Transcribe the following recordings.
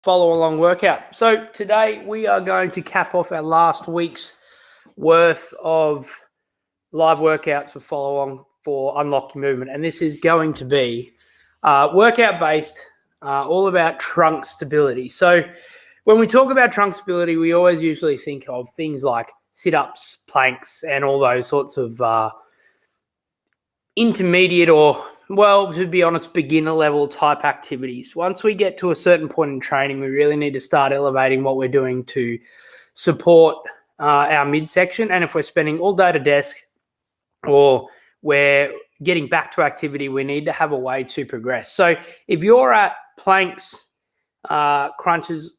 follow along workout. So today we are going to cap off our last week's worth of live workouts for follow along for unlocked movement. And this is going to be workout based, all about trunk stability. So when we talk about trunk stability, we always usually think of things like sit-ups, planks, and all those sorts of intermediate or, well, to be honest, beginner level type activities. Once we get to a certain point in training, we really need to start elevating what we're doing to support our midsection. And if we're spending all day at a desk or we're getting back to activity, we need to have a way to progress. So if you're at planks, crunches,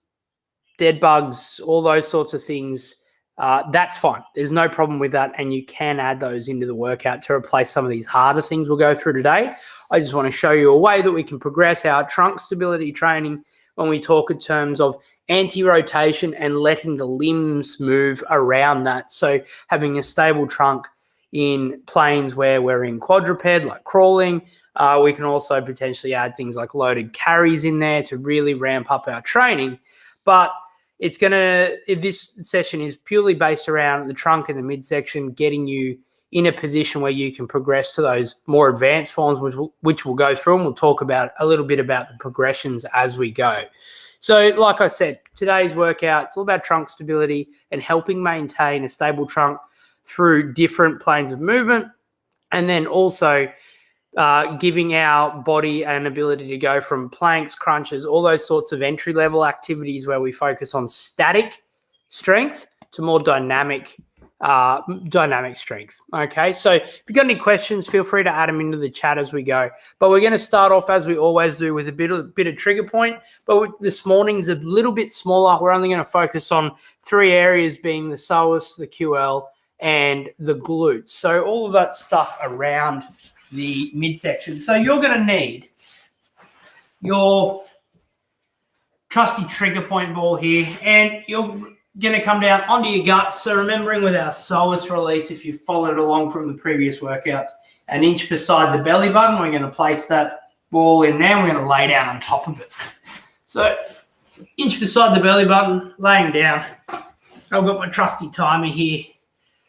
dead bugs, all those sorts of things, that's fine. There's no problem with that, and you can add those into the workout to replace some of these harder things we'll go through today. I just want to show you a way that we can progress our trunk stability training when we talk in terms of anti-rotation and letting the limbs move around that. So having a stable trunk in planes where we're in quadruped, like crawling. We can also potentially add things like loaded carries in there to really ramp up our training. But this session is purely based around the trunk and the midsection, getting you in a position where you can progress to those more advanced forms, which we'll go through, and we'll talk about a little bit about the progressions as we go. So like I said, today's workout, it's all about trunk stability and helping maintain a stable trunk through different planes of movement, and then also giving our body an ability to go from planks, crunches, all those sorts of entry-level activities where we focus on static strength to more dynamic strength. Okay, so if you've got any questions, feel free to add them into the chat as we go. But we're going to start off, as we always do, with a bit of trigger point. But this morning's a little bit smaller. We're only going to focus on 3 areas, being the psoas, the QL, and the glutes. So all of that stuff around the midsection. So you're going to need your trusty trigger point ball here, and you're going to come down onto your guts. So remembering with our psoas release, if you followed along from the previous workouts, an inch beside the belly button, we're going to place that ball in there, and we're going to lay down on top of it. So inch beside the belly button, laying down. I've got my trusty timer here.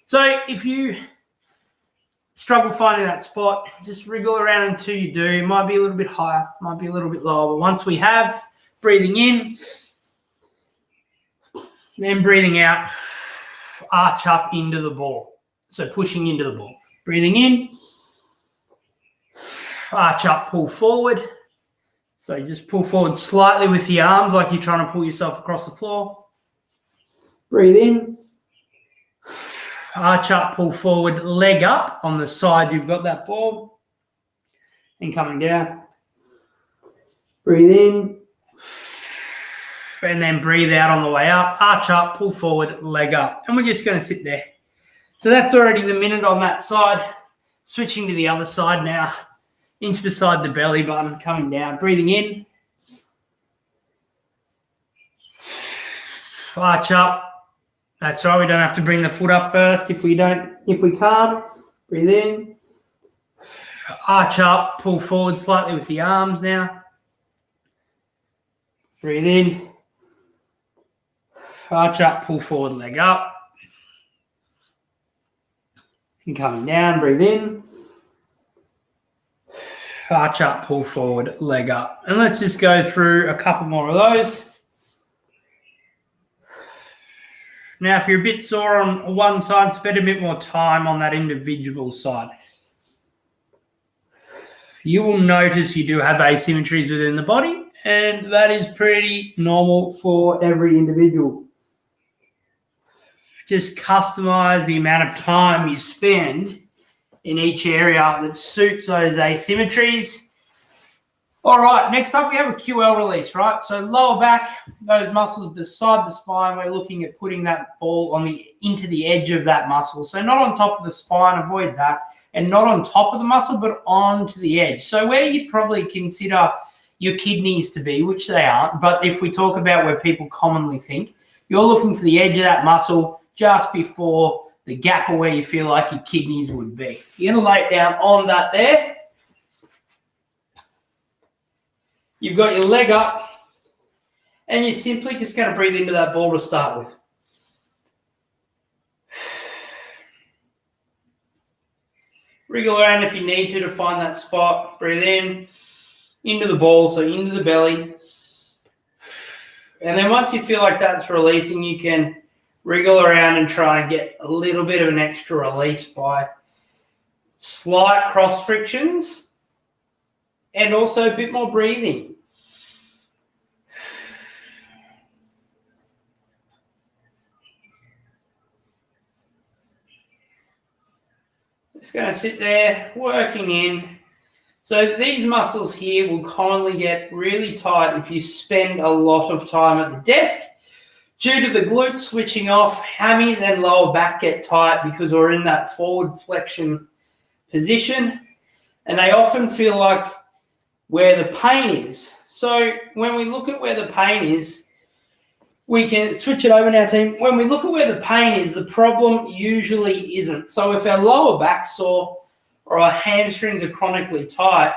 So if you struggle finding that spot, just wriggle around until you do. It might be a little bit higher, might be a little bit lower. But once we have, breathing in, then breathing out, arch up into the ball. So pushing into the ball. Breathing in, arch up, pull forward. So just pull forward slightly with the arms like you're trying to pull yourself across the floor. Breathe in. Arch up, pull forward, leg up on the side you've got that ball, and coming down. Breathe in, and then breathe out on the way up. Arch up, pull forward, leg up, and we're just going to sit there. So that's already the minute on that side. Switching to the other side now. Inch beside the belly button, coming down. Breathing in, arch up. That's right, we don't have to bring the foot up first if we can't. Breathe in. Arch up, pull forward slightly with the arms now. Breathe in. Arch up, pull forward, leg up. And coming down, breathe in. Arch up, pull forward, leg up. And let's just go through a couple more of those. Now, if you're a bit sore on one side, spend a bit more time on that individual side. You will notice you do have asymmetries within the body, and that is pretty normal for every individual. Just customize the amount of time you spend in each area that suits those asymmetries. All right, next up we have a QL release, right? So lower back, those muscles beside the spine, we're looking at putting that ball into the edge of that muscle. So not on top of the spine, avoid that, and not on top of the muscle, but onto the edge. So where you'd probably consider your kidneys to be, which they aren't, but if we talk about where people commonly think, you're looking for the edge of that muscle just before the gap of where you feel like your kidneys would be. You're going to lay it down on that there. You've got your leg up, And you're simply just going to breathe into that ball to start with. Wriggle around if you need to find that spot. Breathe in, into the ball, so into the belly. And then once you feel like that's releasing, you can wriggle around and try and get a little bit of an extra release by slight cross frictions and also a bit more breathing. Just going to sit there, working in. So these muscles here will commonly get really tight if you spend a lot of time at the desk. Due to the glutes switching off, hammies and lower back get tight because we're in that forward flexion position. And they often feel like where the pain is. So when we look at where the pain is, we can switch it over now, team. When we look at where the pain is, the problem usually isn't. So if our lower back's sore or our hamstrings are chronically tight,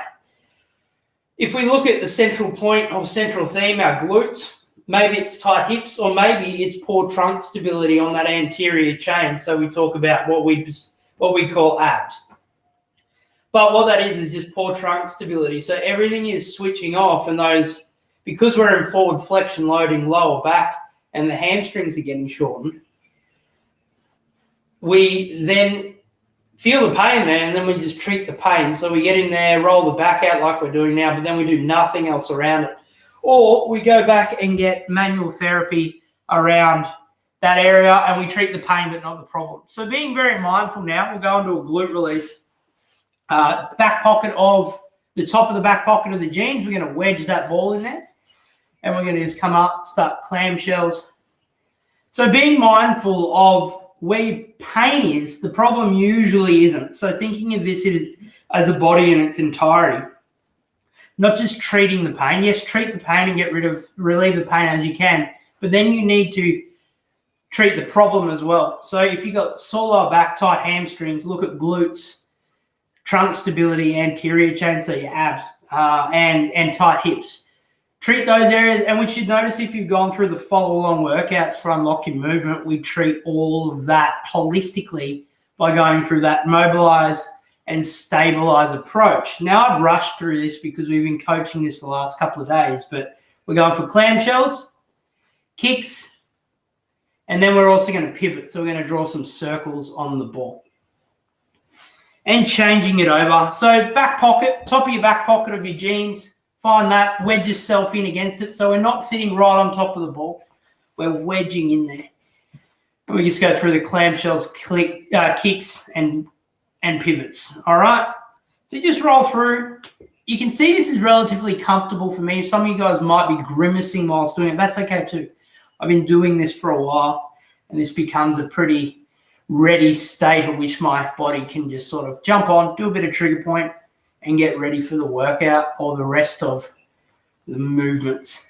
if we look at the central point or central theme, our glutes, maybe it's tight hips or maybe it's poor trunk stability on that anterior chain. So we talk about what we call abs. But what that is just poor trunk stability. So everything is switching off, and those, because we're in forward flexion loading lower back and the hamstrings are getting shortened, we then feel the pain there and then we just treat the pain. So we get in there, roll the back out like we're doing now, but then we do nothing else around it. Or we go back and get manual therapy around that area and we treat the pain but not the problem. So being very mindful now, we'll go into a glute release. Back pocket of the top of the back pocket of the jeans, we're going to wedge that ball in there and we're going to just come up, start clamshells. So being mindful of where pain is, the problem usually isn't. So thinking of this as a body in its entirety, not just treating the pain. Yes, treat the pain and relieve the pain as you can, but then you need to treat the problem as well. So if you've got sore lower back, tight hamstrings, look at glutes, trunk stability, anterior chain, so your abs, and tight hips. Treat those areas, and we should notice if you've gone through the follow-along workouts for Unlock Your Movement, we treat all of that holistically by going through that mobilize and stabilize approach. Now, I've rushed through this because we've been coaching this the last couple of days, but we're going for clamshells, kicks, and then we're also going to pivot. So we're going to draw some circles on the ball and changing it over. So back pocket, top of your back pocket of your jeans, find that, wedge yourself in against it. So we're not sitting right on top of the ball. We're wedging in there. And we just go through the clamshells, kicks, and pivots. All right? So you just roll through. You can see this is relatively comfortable for me. Some of you guys might be grimacing whilst doing it. That's okay too. I've been doing this for a while, and this becomes a pretty ready state at which my body can just sort of jump on, do a bit of trigger point, and get ready for the workout or the rest of the movements.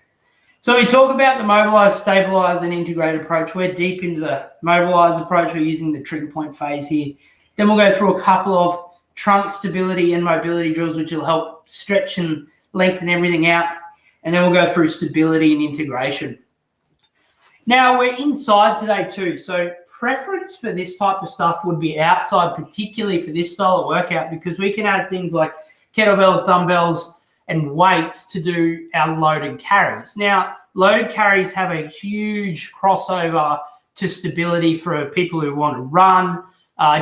So we talk about the mobilize, stabilize, and integrate approach. We're deep into the mobilize approach. We're using the trigger point phase here. Then we'll go through a couple of trunk stability and mobility drills, which will help stretch and lengthen everything out. And then we'll go through stability and integration. Now, we're inside today too. So preference for this type of stuff would be outside, particularly for this style of workout, because we can add things like kettlebells, dumbbells, and weights to do our loaded carries. Now, loaded carries have a huge crossover to stability for people who want to run,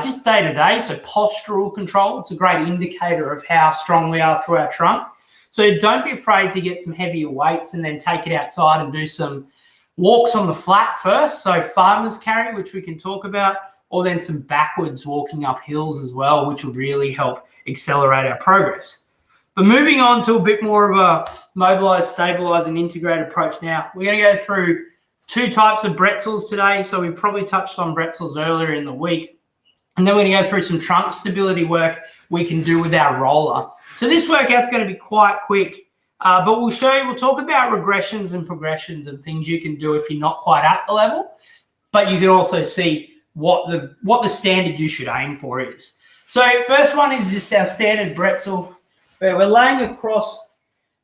just day to day. So postural control, it's a great indicator of how strong we are through our trunk. So don't be afraid to get some heavier weights and then take it outside and do some walks on the flat first. So farmer's carry, which we can talk about, or then some backwards walking up hills as well, which will really help accelerate our progress. But moving on to a bit more of a mobilize, stabilize, and integrate approach now. We're going to go through two types of bretzels today. So we probably touched on bretzels earlier in the week. And then we're going to go through some trunk stability work we can do with our roller. So this workout's going to be quite quick, but we'll talk about regressions and progressions and things you can do if you're not quite at the level, but you can also see what the standard you should aim for is. So first one is just our standard bretzel, where we're laying across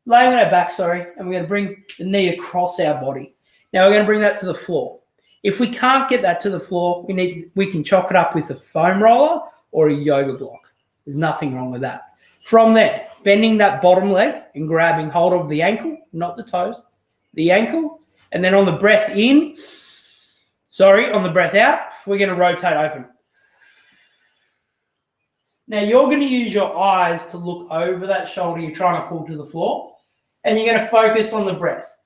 laying on our back, and we're going to bring the knee across our body. Now we're going to bring that to the floor. If we can't get that to the floor, we can chalk it up with a foam roller or a yoga block. There's nothing wrong with that. From there, bending that bottom leg and grabbing hold of the ankle, not the toes, the ankle, and then on the breath on the breath out, we're going to rotate open. Now you're going to use your eyes to look over that shoulder you're trying to pull to the floor, and you're going to focus on the breath.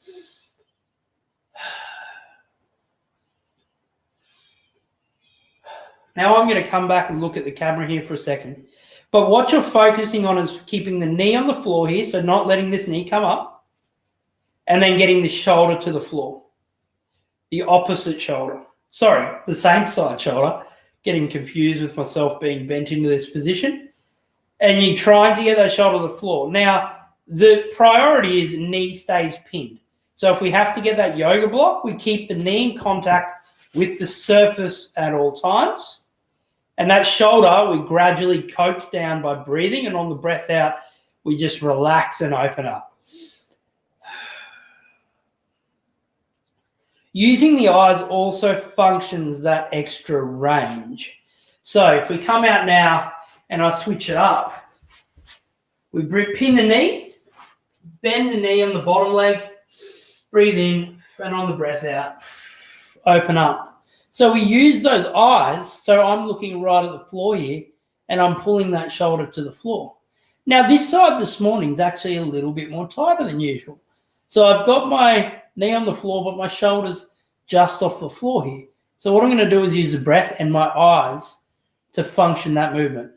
Now I'm going to come back and look at the camera here for a second. But what you're focusing on is keeping the knee on the floor here, so not letting this knee come up, and then getting the shoulder to the floor. The opposite shoulder. Sorry, the same side shoulder. Getting confused with myself being bent into this position. And you're trying to get that shoulder to the floor. Now, the priority is knee stays pinned. So if we have to get that yoga block, we keep the knee in contact with the surface at all times. And that shoulder, we gradually coax down by breathing, and on the breath out, we just relax and open up. Using the eyes also functions that extra range. So if we come out now and I switch it up, we pin the knee, bend the knee on the bottom leg, breathe in, and on the breath out, open up. So we use those eyes, so I'm looking right at the floor here, and I'm pulling that shoulder to the floor. Now, this side this morning is actually a little bit more tighter than usual. So I've got my knee on the floor, but my shoulder's just off the floor here. So what I'm going to do is use the breath and my eyes to function that movement.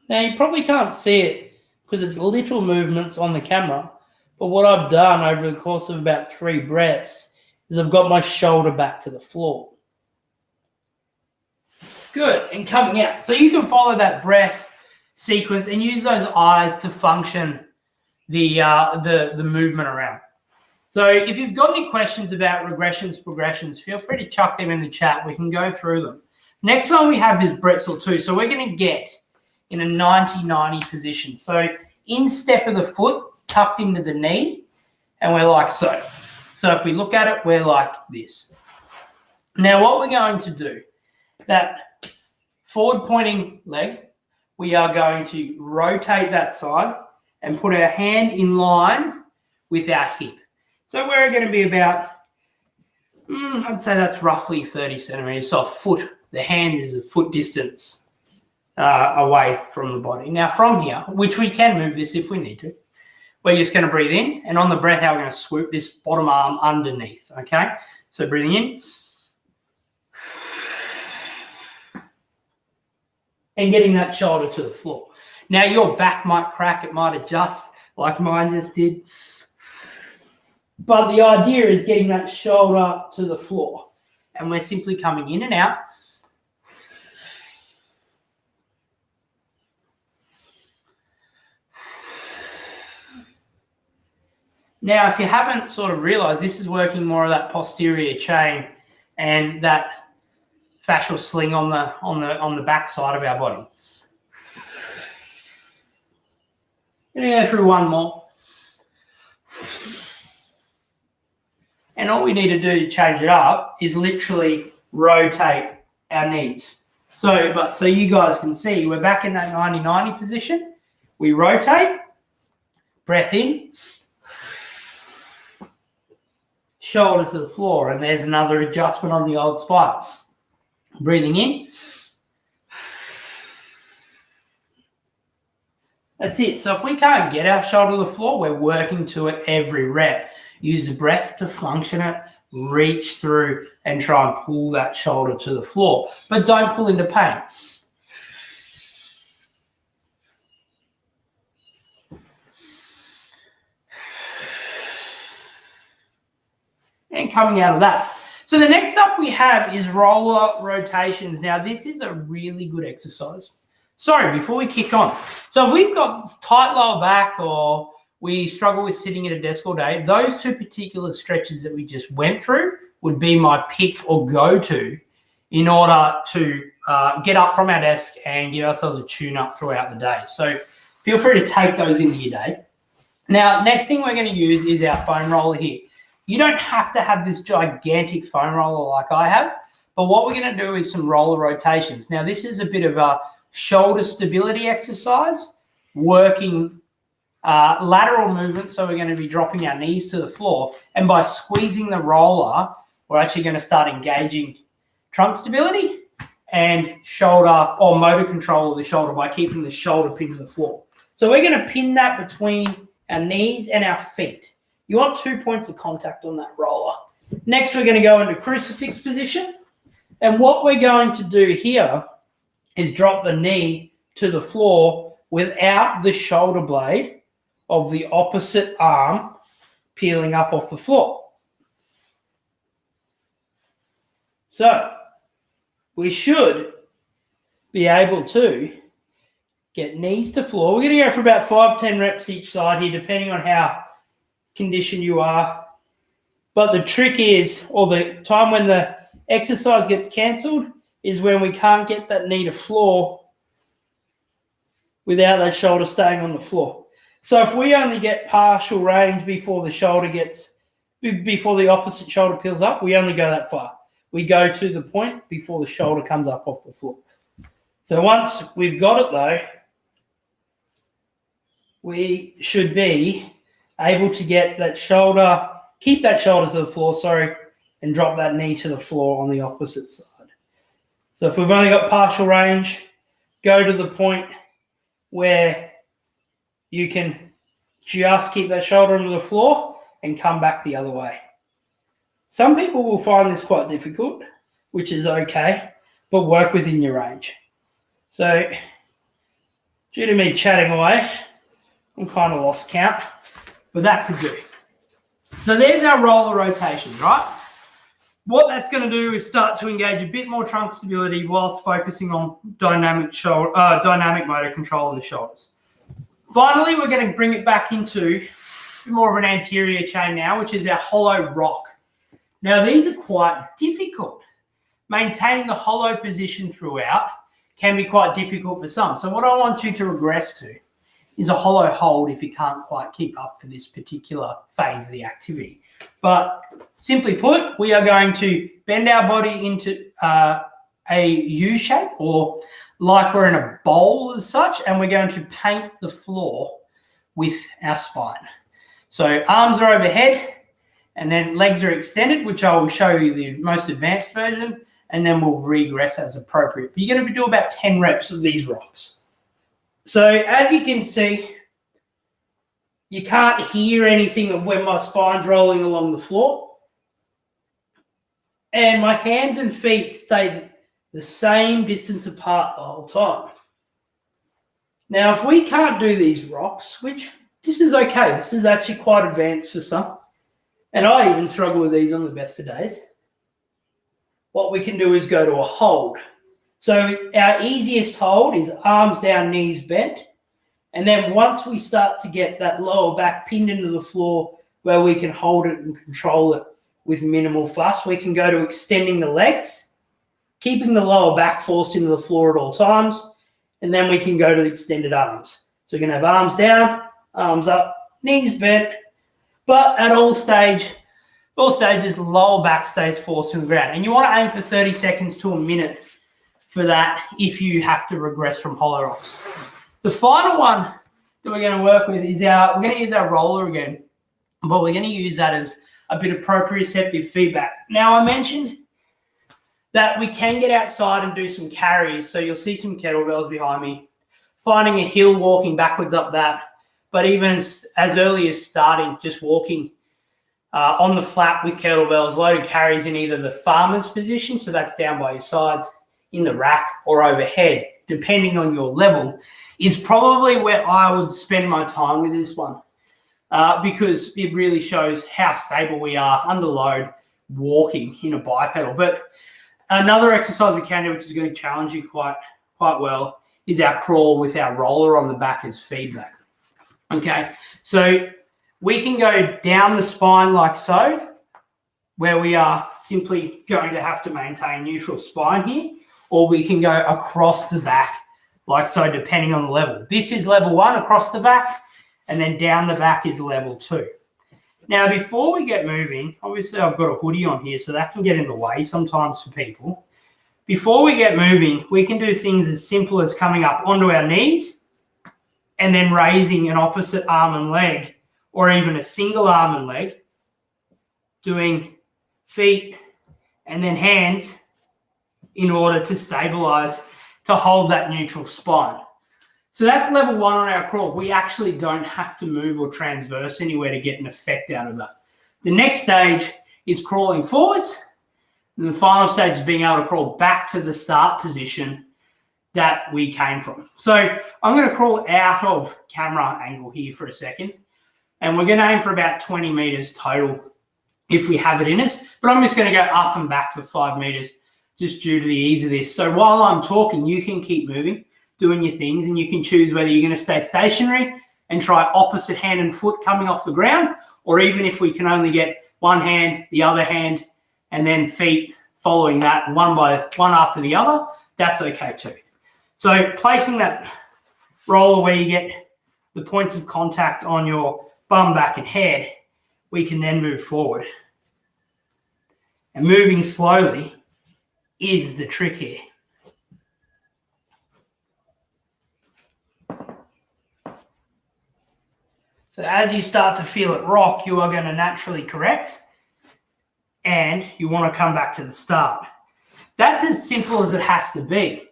Now, you probably can't see it because it's little movements on the camera, but what I've done over the course of about 3 breaths is I've got my shoulder back to the floor. Good, and coming out. So you can follow that breath sequence and use those eyes to function the movement around. So if you've got any questions about regressions, progressions, feel free to chuck them in the chat. We can go through them. Next one we have is Bretzel 2. So we're going to get in a 90-90 position. So instep of the foot tucked into the knee, and we're like so. So if we look at it, we're like this. Now what we're going to do, that forward pointing leg, we are going to rotate that side and put our hand in line with our hip. So we're going to be about, I'd say that's roughly 30 centimeters. So a foot, the hand is a foot distance away from the body. Now from here, which we can move this if we need to, we're just going to breathe in, and on the breath out, we're going to swoop this bottom arm underneath, okay? So breathing in. And getting that shoulder to the floor. Now your back might crack, it might adjust like mine just did. But the idea is getting that shoulder to the floor. And we're simply coming in and out. Now, if you haven't sort of realized, this is working more of that posterior chain and that fascial sling on the back side of our body. I'm going to go through one more. And all we need to do to change it up is literally rotate our knees. So you guys can see, we're back in that 90-90 position. We rotate, breath in, shoulder to the floor, and there's another adjustment on the old spine. Breathing in. That's it. So if we can't get our shoulder to the floor, we're working to it every rep. Use the breath to function it, reach through and try and pull that shoulder to the floor. But don't pull into pain. And coming out of that. So the next up we have is roller rotations. Now this is a really good exercise. Sorry, before we kick on. So if we've got tight lower back or we struggle with sitting at a desk all day, those 2 particular stretches that we just went through would be my pick or go-to in order to get up from our desk and give ourselves a tune-up throughout the day. So feel free to take those into your day. Now, next thing we're going to use is our foam roller here. You don't have to have this gigantic foam roller like I have, but what we're going to do is some roller rotations. Now, this is a bit of a shoulder stability exercise, working lateral movement. So we're going to be dropping our knees to the floor. And by squeezing the roller, we're actually going to start engaging trunk stability and shoulder or motor control of the shoulder by keeping the shoulder pinned to the floor. So we're going to pin that between our knees and our feet. You want 2 points of contact on that roller. Next, we're going to go into crucifix position. And what we're going to do here is drop the knee to the floor without the shoulder blade of the opposite arm peeling up off the floor. So we should be able to get knees to floor. We're going to go for about 5-10 reps each side here, depending on how conditioned you are. But the trick is, or the time when the exercise gets cancelled, is when we can't get that knee to floor without that shoulder staying on the floor. So if we only get partial range before the opposite shoulder peels up, we only go that far. We go to the point before the shoulder comes up off the floor. So once we've got it though, we should be able to get that shoulder, keep that shoulder to the floor, and drop that knee to the floor on the opposite side. So if we've only got partial range, go to the point where you can just keep that shoulder onto the floor and come back the other way. Some people will find this quite difficult, which is okay, but work within your range. So due to me chatting away, I'm kind of lost count, but that could do. So there's our roller rotations, right? What that's going to do is start to engage a bit more trunk stability whilst focusing on dynamic motor control of the shoulders. Finally, we're going to bring it back into a bit more of an anterior chain now, which is our hollow rock. Now, these are quite difficult. Maintaining the hollow position throughout can be quite difficult for some. So what I want you to regress to is a hollow hold if you can't quite keep up for this particular phase of the activity. But simply put, we are going to bend our body into a U shape, or like we're in a bowl as such, and we're going to paint the floor with our spine. So arms are overhead, and then legs are extended, which I will show you the most advanced version, and then we'll regress as appropriate. But you're going to do about 10 reps of these rocks. So as you can see, you can't hear anything of when my spine's rolling along the floor. And my hands and feet stay the same distance apart the whole time. Now, if we can't do these rocks, which this is okay, this is actually quite advanced for some, and I even struggle with these on the best of days, what we can do is go to a hold. So our easiest hold is arms down, knees bent. And then once we start to get that lower back pinned into the floor where we can hold it and control it with minimal fuss, we can go to extending the legs, keeping the lower back forced into the floor at all times. And then we can go to the extended arms. So we're going to have arms down, arms up, knees bent. But at all stages, lower back stays forced to the ground. And you want to aim for 30 seconds to a minute for that if you have to regress from hollow rocks. The final one that we're going to work with is we're going to use our roller again, but we're going to use that as a bit of proprioceptive feedback. Now, I mentioned that we can get outside and do some carries. So you'll see some kettlebells behind me, finding a hill, walking backwards up that. But even as early as starting, just walking on the flat with kettlebells, loaded carries in either the farmer's position, so that's down by your sides, in the rack, or overhead, depending on your level, is probably where I would spend my time with this one because it really shows how stable we are under load walking in a bipedal. But another exercise we can do, which is going to challenge you quite well, is our crawl with our roller on the back as feedback. Okay, so we can go down the spine like so, where we are simply going to have to maintain neutral spine here, or we can go across the back like so, depending on the level. This is level 1 across the back, and then down the back is level 2. Now, before we get moving, obviously I've got a hoodie on here, so that can get in the way sometimes for people. Before we get moving, we can do things as simple as coming up onto our knees and then raising an opposite arm and leg, or even a single arm and leg, doing feet and then hands in order to stabilize, to hold that neutral spine. So that's level 1 on our crawl. We actually don't have to move or transverse anywhere to get an effect out of that. The next stage is crawling forwards, and the final stage is being able to crawl back to the start position that we came from. So I'm going to crawl out of camera angle here for a second, and we're going to aim for about 20 meters total if we have it in us, but I'm just going to go up and back for 5 meters just due to the ease of this. So while I'm talking, you can keep moving, doing your things, and you can choose whether you're going to stay stationary and try opposite hand and foot coming off the ground, or even if we can only get one hand, the other hand, and then feet following that one after the other, that's okay too. So placing that roller where you get the points of contact on your bum, back, and head, we can then move forward. And moving slowly is the trick here. So as you start to feel it rock, you are going to naturally correct, and you want to come back to the start. That's as simple as it has to be.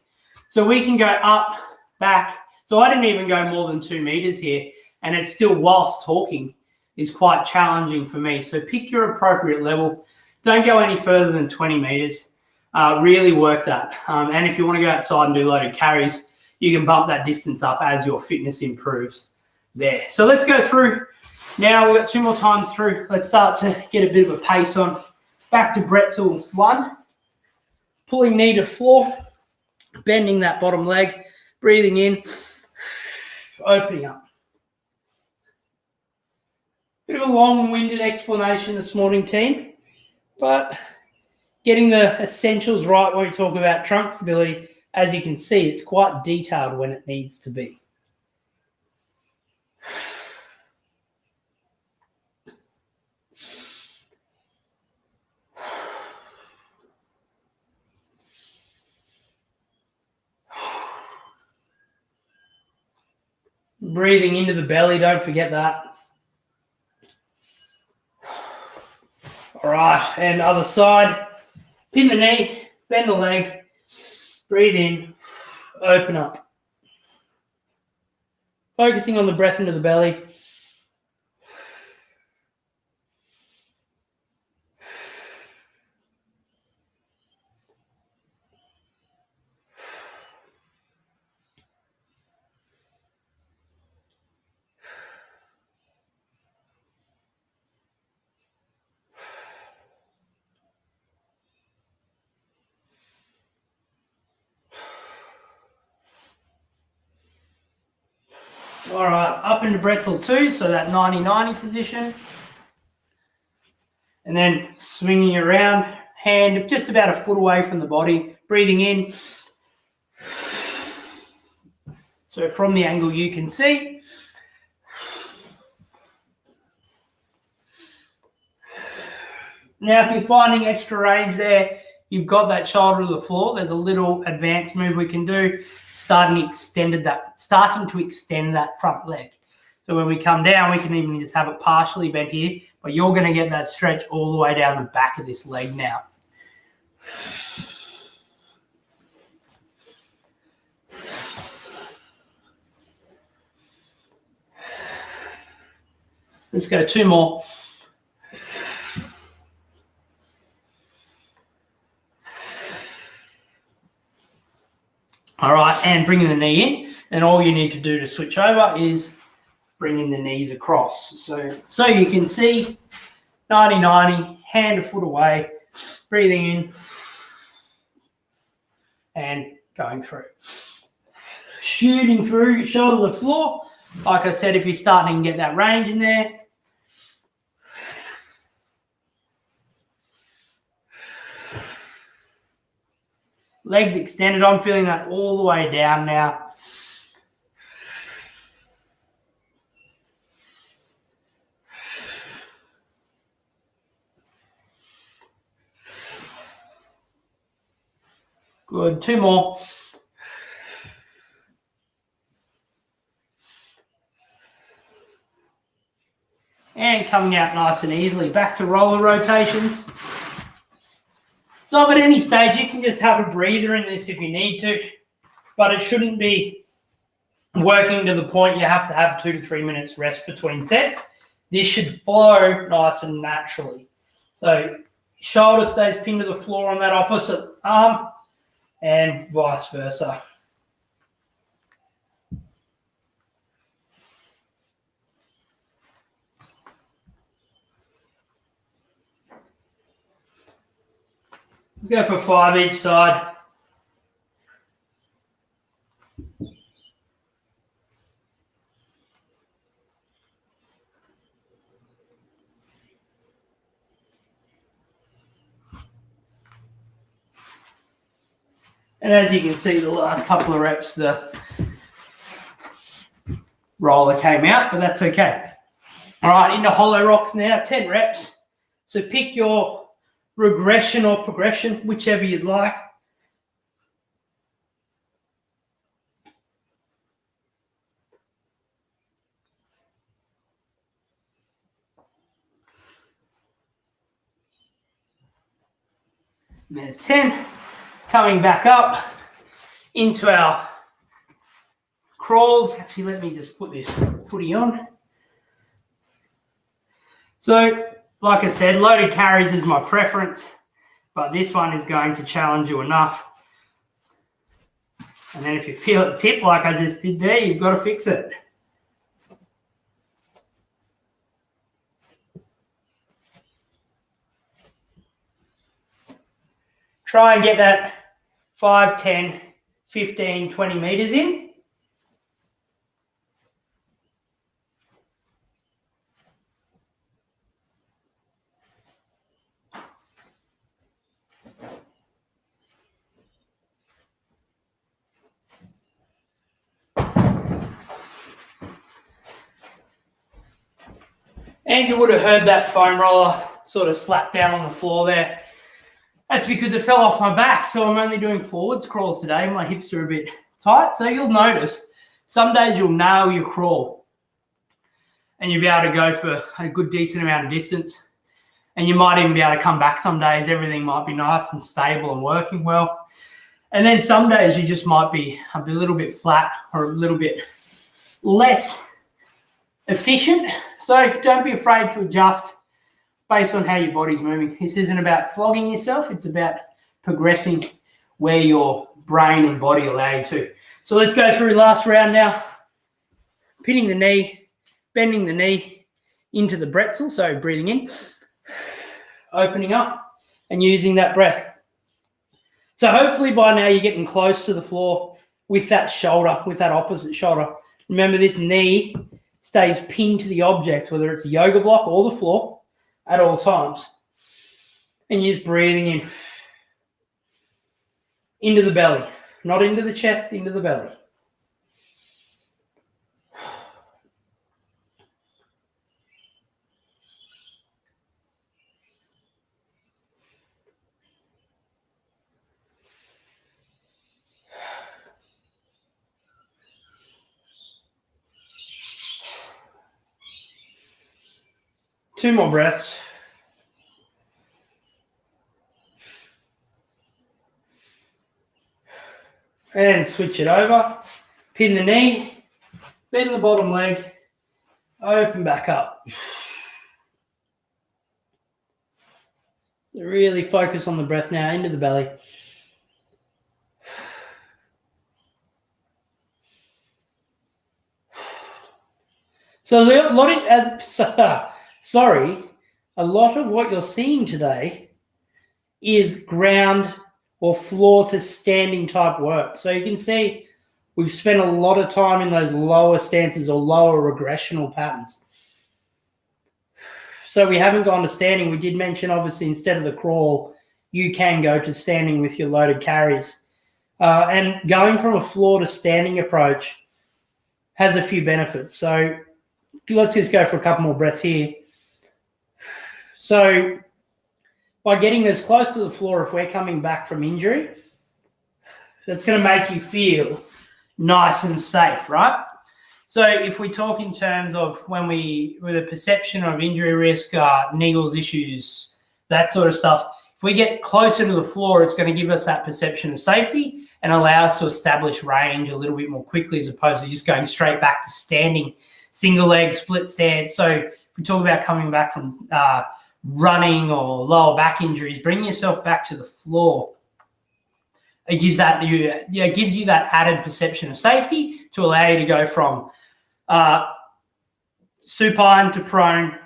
So we can go up, back. So I didn't even go more than 2 meters here, and it's still, whilst talking, is quite challenging for me. So pick your appropriate level. Don't go any further than 20 meters. Really work that. And if you want to go outside and do loaded carries, you can bump that distance up as your fitness improves there. So let's go through. Now we've got 2 more times through. Let's start to get a bit of a pace on. Back to Bretzel 1. Pulling knee to floor, bending that bottom leg, breathing in, opening up. Bit of a long-winded explanation this morning, team, but getting the essentials right when we talk about trunk stability, as you can see, it's quite detailed when it needs to be. Breathing into the belly, don't forget that. All right, and other side. Pin the knee, bend the leg, breathe in, open up. Focusing on the breath into the belly. All right, up into Bretzel 2, so that 90-90 position. And then swinging around, hand just about a foot away from the body, breathing in. So from the angle you can see. Now, if you're finding extra range there, you've got that shoulder to the floor. There's a little advanced move we can do, starting to extend that front leg. So when we come down, we can even just have it partially bent here, but you're going to get that stretch all the way down the back of this leg now. Let's go 2 more. All right, and bringing the knee in, and all you need to do to switch over is bringing the knees across. So you can see 90-90, hand a foot away, breathing in and going through. Shooting through, shoulder to the floor. Like I said, if you're starting to get that range in there. Legs extended. I'm feeling that all the way down now. Good. 2 more. And coming out nice and easily. Back to roller rotations. So at any stage, you can just have a breather in this if you need to, but it shouldn't be working to the point you have to have 2 to 3 minutes rest between sets. This should flow nice and naturally. So shoulder stays pinned to the floor on that opposite arm and vice versa. Let's go for 5 each side. And as you can see, the last couple of reps, the roller came out, but that's okay. All right, into hollow rocks now, 10 reps. So pick your regression or progression, whichever you'd like. And there's 10. Coming back up into our crawls. Actually, let me just put this footy on. So, like I said, loaded carries is my preference, but this one is going to challenge you enough. And then if you feel it tip like I just did there, you've got to fix it. Try and get that 5, 10, 15, 20 meters in. And you would have heard that foam roller sort of slap down on the floor there. That's because it fell off my back, so I'm only doing forwards crawls today. My hips are a bit tight, so you'll notice some days you'll nail your crawl and you'll be able to go for a good decent amount of distance, and you might even be able to come back some days. Everything might be nice and stable and working well. And then some days you just might be a little bit flat or a little bit less efficient. So don't be afraid to adjust based on how your body's moving. This isn't about flogging yourself. It's about progressing where your brain and body allow you to. So let's go through last round now. Pinning the knee, bending the knee into the bretzel. So breathing in, opening up and using that breath. So hopefully by now you're getting close to the floor with that shoulder, with that opposite shoulder. Remember, this knee stays pinned to the object, whether it's a yoga block or the floor, at all times. And you're just breathing in. Into the belly. Not into the chest, into the belly. Two more breaths. And switch it over. Pin the knee, bend the bottom leg, open back up. Really focus on the breath now, into the belly. So a lot of what you're seeing today is ground or floor to standing type work. So you can see we've spent a lot of time in those lower stances or lower regressional patterns. So we haven't gone to standing. We did mention, obviously, instead of the crawl, you can go to standing with your loaded carries. And going from a floor to standing approach has a few benefits. So let's just go for a couple more breaths here. So by getting as close to the floor, if we're coming back from injury, that's going to make you feel nice and safe, right? So if we talk in terms of with a perception of injury risk, niggles issues, that sort of stuff, if we get closer to the floor, it's going to give us that perception of safety and allow us to establish range a little bit more quickly as opposed to just going straight back to standing, single leg, split stance. So if we talk about coming back from running or lower back injuries, bring yourself back to the floor. It gives gives you that added perception of safety to allow you to go from supine to prone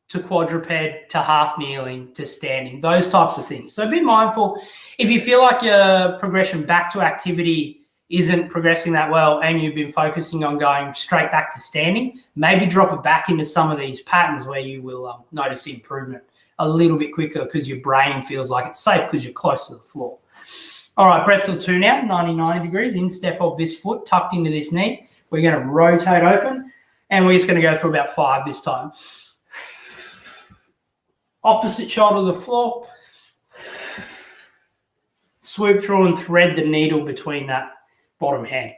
to quadruped to half kneeling to standing, those types of things. So be mindful. If you feel like your progression back to activity isn't progressing that well and you've been focusing on going straight back to standing, maybe drop it back into some of these patterns where you will notice improvement a little bit quicker because your brain feels like it's safe because you're close to the floor. All right, breath of 2 now, 90 degrees, instep of this foot tucked into this knee. We're going to rotate open and we're just going to go for about 5 this time. Opposite shoulder to the floor. Swoop through and thread the needle between that bottom hand.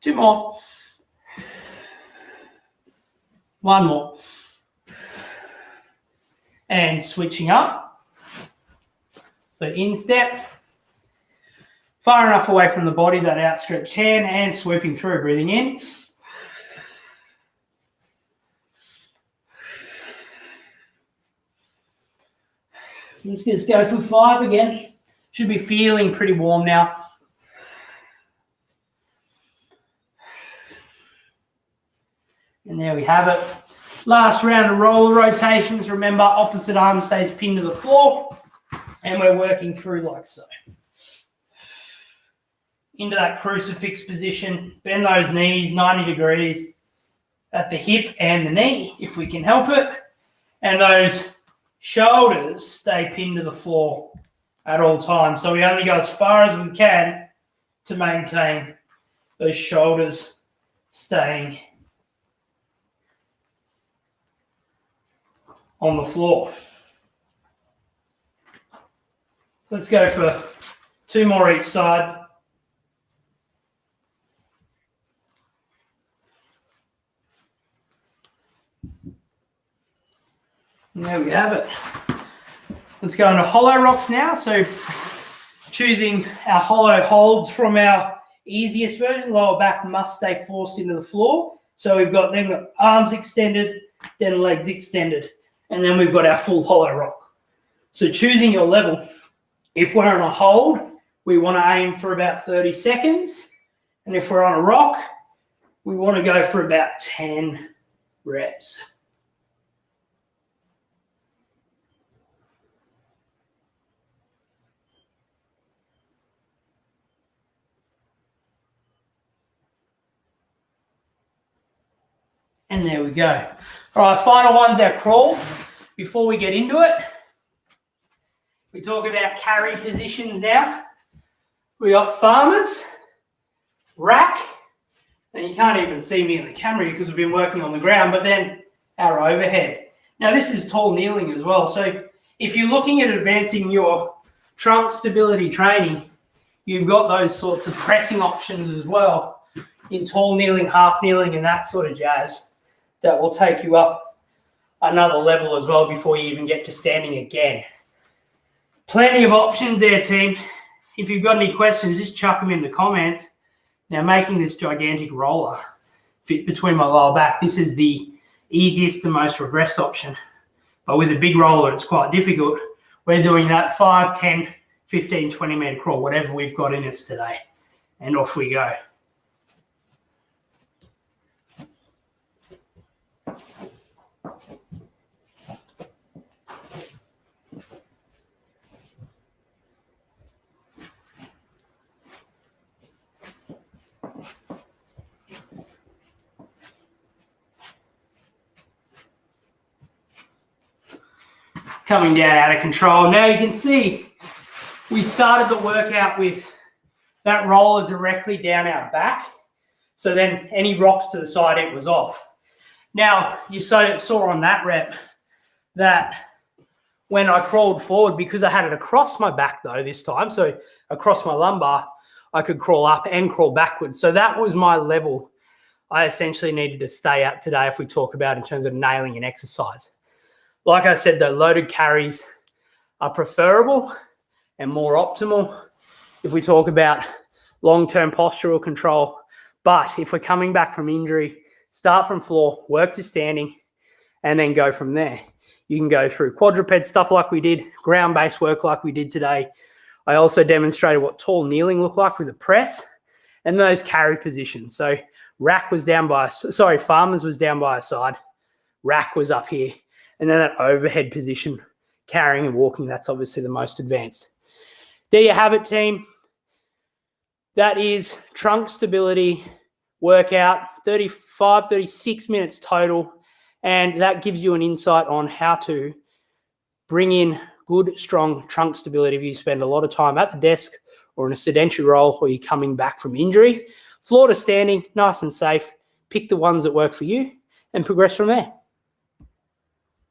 2 more. 1 more. And switching up. So instep. Far enough away from the body, that outstretched hand, and swooping through, breathing in. Let's just go for 5 again. Should be feeling pretty warm now. And there we have it. Last round of roller rotations. Remember, opposite arm stays pinned to the floor. And we're working through like so. Into that crucifix position. Bend those knees 90 degrees at the hip and the knee, if we can help it. And those shoulders stay pinned to the floor at all times. So we only go as far as we can to maintain those shoulders staying on the floor. Let's go for 2 more each side. And there we have it. Let's go into hollow rocks now. So choosing our hollow holds from our easiest version. Lower back must stay forced into the floor. So we've got then got arms extended, then legs extended, and then we've got our full hollow rock. So choosing your level. If we're on a hold, we want to aim for about 30 seconds. And if we're on a rock, we want to go for about 10 reps. And there we go. All right, final one's our crawl. Before we get into it, we talk about carry positions now. We got farmers, rack, and you can't even see me in the camera because we've been working on the ground, but then our overhead. Now this is tall kneeling as well. So if you're looking at advancing your trunk stability training, you've got those sorts of pressing options as well in tall kneeling, half kneeling, and that sort of jazz that will take you up another level as well before you even get to standing again. Plenty of options there, team. If you've got any questions, just chuck them in the comments. Now, making this gigantic roller fit between my lower back, this is the easiest and most regressed option. But with a big roller, it's quite difficult. We're doing that 5, 10, 15, 20 meter crawl, whatever we've got in us today. And off we go. Coming down out of control. Now you can see we We started the workout with that roller directly down our back. So then any rocks to the side, it was off. Now, you saw on that rep that when I crawled forward, because I had it across my back though this time, so across my lumbar, I could crawl up and crawl backwards. So that was my level I essentially needed to stay at today if we talk about in terms of nailing an exercise. Like I said, though, loaded carries are preferable and more optimal if we talk about long-term postural control. But if we're coming back from injury, start from floor, work to standing, and then go from there. You can go through quadruped stuff like we did, ground-based work like we did today. I also demonstrated what tall kneeling looked like with a press and those carry positions. So rack was down by, farmers was down by a side, rack was up here, and then that overhead position, carrying and walking, that's obviously the most advanced. There you have it, team. That is trunk stability workout, 35, 36 minutes total. And that gives you an insight on how to bring in good, strong trunk stability if you spend a lot of time at the desk or in a sedentary role or you're coming back from injury. Floor to standing, nice and safe. Pick the ones that work for you and progress from there.